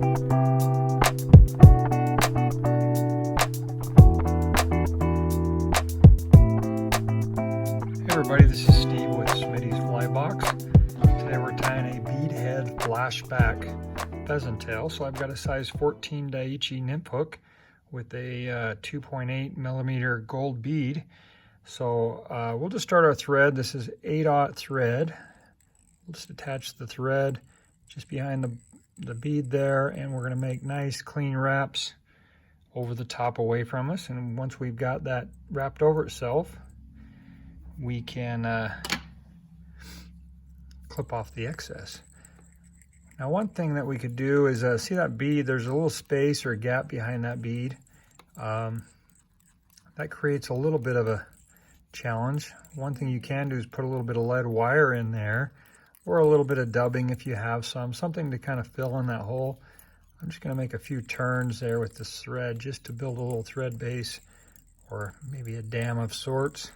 Everybody, this is Steve with Smitty's Fly Box. Today we're tying a bead head flashback pheasant tail. So I've got a size 14 Daiichi nymph hook with a 2.8 millimeter gold bead. So we'll just start our thread. This is 8/0 thread. We'll just attach the thread just behind the bead there, and we're going to make nice clean wraps over the top away from us. And once we've got that wrapped over itself, we can clip off the excess. Now, one thing that we could do is see that bead, there's a little space or a gap behind that bead. That creates a little bit of a challenge. One thing you can do is put a little bit of lead wire in there, or a little bit of dubbing if you have something to kind of fill in that hole. I'm just going to make a few turns there with this thread just to build a little thread base, or maybe a dam of sorts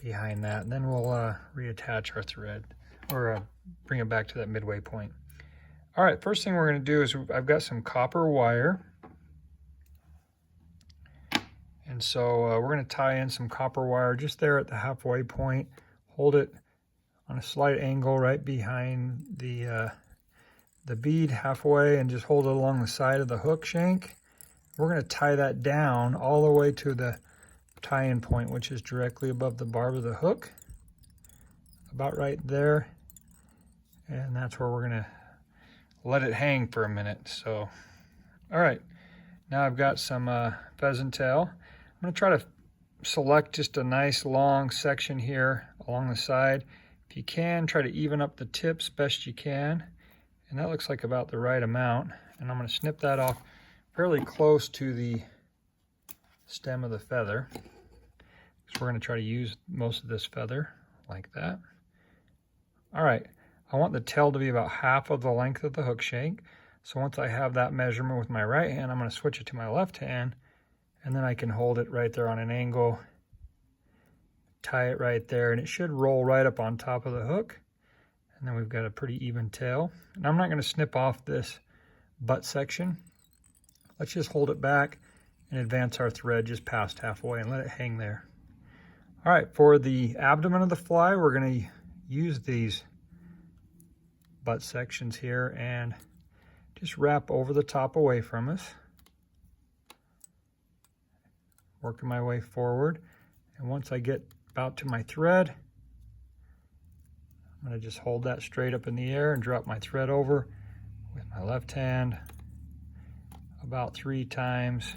behind that, and then we'll reattach our thread, or bring it back to that midway point. All right, first thing we're going to do is I've got some copper wire, and so we're going to tie in some copper wire just there at the halfway point. Hold it on a slight angle right behind the bead halfway, and just hold it along the side of the hook shank. We're going to tie that down all the way to the tie-in point, which is directly above the barb of the hook, about right there, and that's where we're going to let it hang for a minute. So, all right, now I've got some pheasant tail. I'm going to try to select just a nice long section here along the side. If you can, try to even up the tips best you can, and that looks like about the right amount. And I'm going to snip that off fairly close to the stem of the feather. So we're going to try to use most of this feather like that. All right, I want the tail to be about half of the length of the hook shank. So once I have that measurement with my right hand, I'm going to switch it to my left hand, and then I can hold it right there on an angle, tie it right there, and it should roll right up on top of the hook. And then we've got a pretty even tail. And I'm not going to snip off this butt section. Let's just hold it back and advance our thread just past halfway and let it hang there. All right, for the abdomen of the fly, we're going to use these butt sections here and just wrap over the top away from us. Working my way forward, and once I get about to my thread, I'm going to just hold that straight up in the air and drop my thread over with my left hand about 3 times.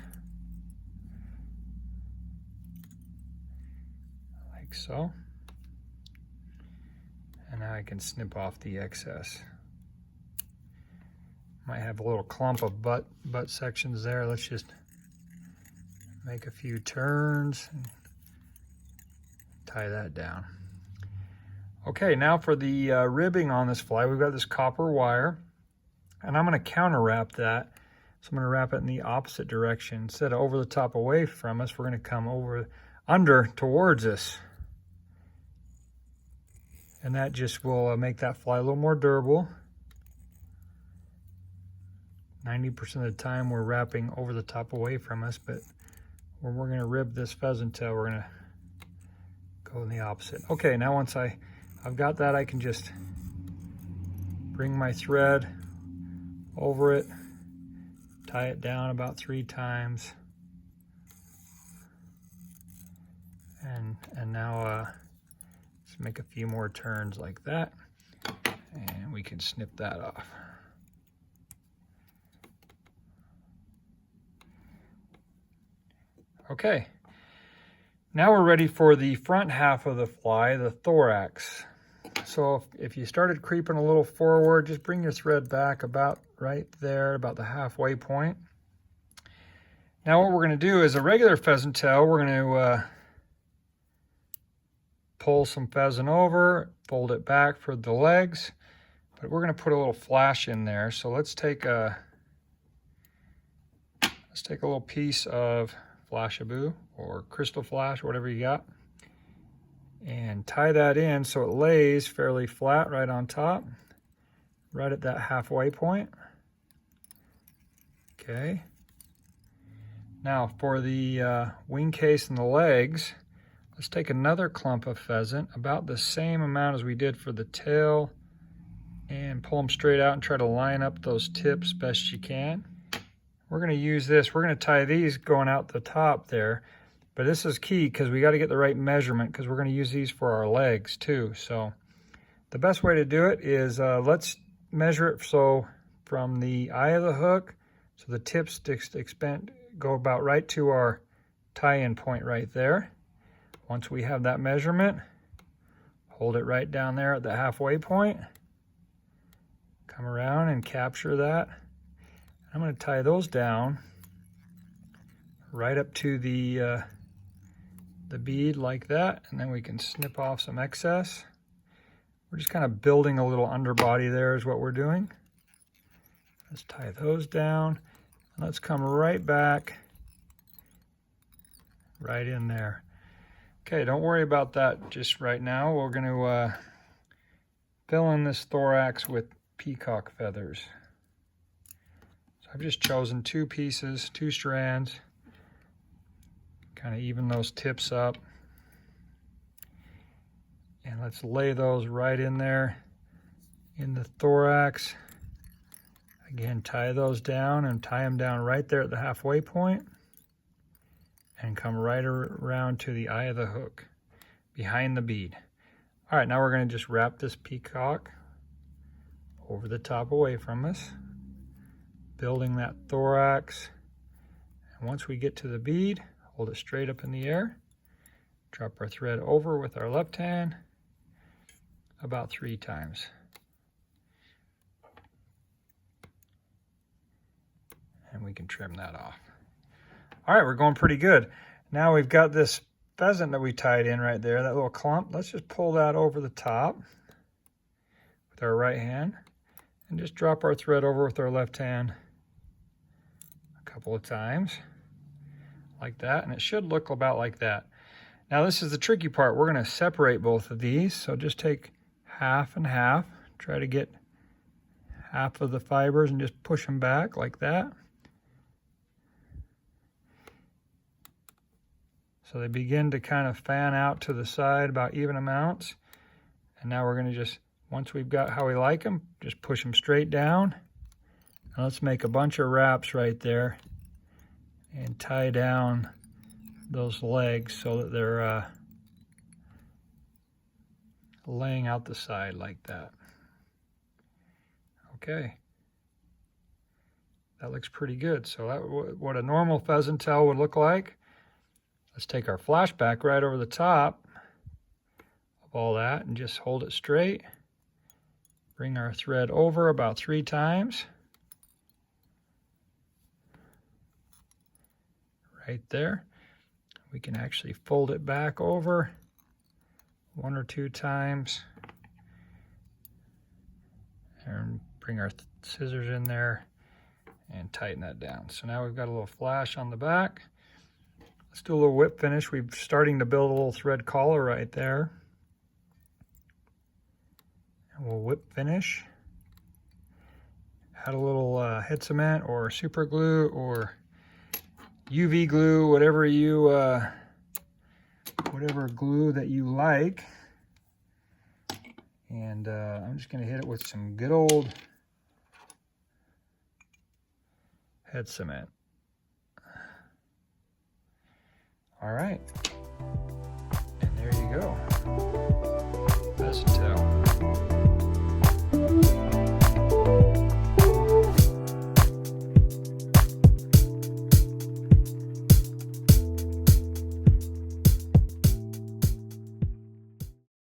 Like so. And now I can snip off the excess. Might have a little clump of butt sections there. Let's just make a few turns and tie that down. Okay, now for the ribbing on this fly, we've got this copper wire, and I'm going to counter wrap that. So I'm going to wrap it in the opposite direction. Instead of over the top away from us, we're going to come under towards us. And that just will make that fly a little more durable. 90% of the time we're wrapping over the top away from us, but when we're going to rib this pheasant tail, we're going to go in the opposite. Okay, now once I've got that, I can just bring my thread over it, tie it down about 3 times, and now just make a few more turns like that, and we can snip that off. Okay, now we're ready for the front half of the fly, the thorax. So if you started creeping a little forward, just bring your thread back about right there, about the halfway point. Now what we're going to do is a regular pheasant tail, we're going to pull some pheasant over, fold it back for the legs, but we're going to put a little flash in there. So let's take a little piece of Flashabou or crystal flash, whatever you got, and tie that in so it lays fairly flat right on top, right at that halfway point. Okay. Now for the wing case and the legs, let's take another clump of pheasant, about the same amount as we did for the tail, and pull them straight out and try to line up those tips best you can. We're going to use this. We're going to tie these going out the top there, but this is key because we got to get the right measurement because we're going to use these for our legs too. So the best way to do it is let's measure it so from the eye of the hook, so the tips go about right to our tie-in point right there. Once we have that measurement, hold it right down there at the halfway point. Come around and capture that. I'm going to tie those down right up to the bead like that, and then we can snip off some excess. We're just kind of building a little underbody there is what we're doing. Let's tie those down. And let's come right back, right in there. Okay, don't worry about that just right now. We're going to fill in this thorax with peacock feathers. So I've just chosen 2 pieces, 2 strands. Kind of even those tips up. And let's lay those right in there in the thorax. Again, tie those down and tie them down right there at the halfway point and come right around to the eye of the hook behind the bead. All right, now we're going to just wrap this peacock over the top away from us, building that thorax. And once we get to the bead, hold it straight up in the air, drop our thread over with our left hand about 3 times. And we can trim that off. All right, we're going pretty good. Now we've got this pheasant that we tied in right there, that little clump. Let's just pull that over the top with our right hand and just drop our thread over with our left hand a couple of times like that, and it should look about like that. Now this is the tricky part. We're going to separate both of these, so just take half and half, try to get half of the fibers and just push them back like that. So they begin to kind of fan out to the side about even amounts. And now we're going to just, once we've got how we like them, just push them straight down. And let's make a bunch of wraps right there and tie down those legs so that they're laying out the side like that. Okay. That looks pretty good. So that what a normal pheasant tail would look like. Let's take our flashback right over the top of all that and just hold it straight. Bring our thread over about 3 times. Right there. We can actually fold it back over 1 or 2 times. And bring our scissors in there and tighten that down. So now we've got a little flash on the back. Let's do a little whip finish. We're starting to build a little thread collar right there. And we'll whip finish. Add a little head cement or super glue or UV glue, whatever glue that you like. And I'm just going to hit it with some good old head cement. All right.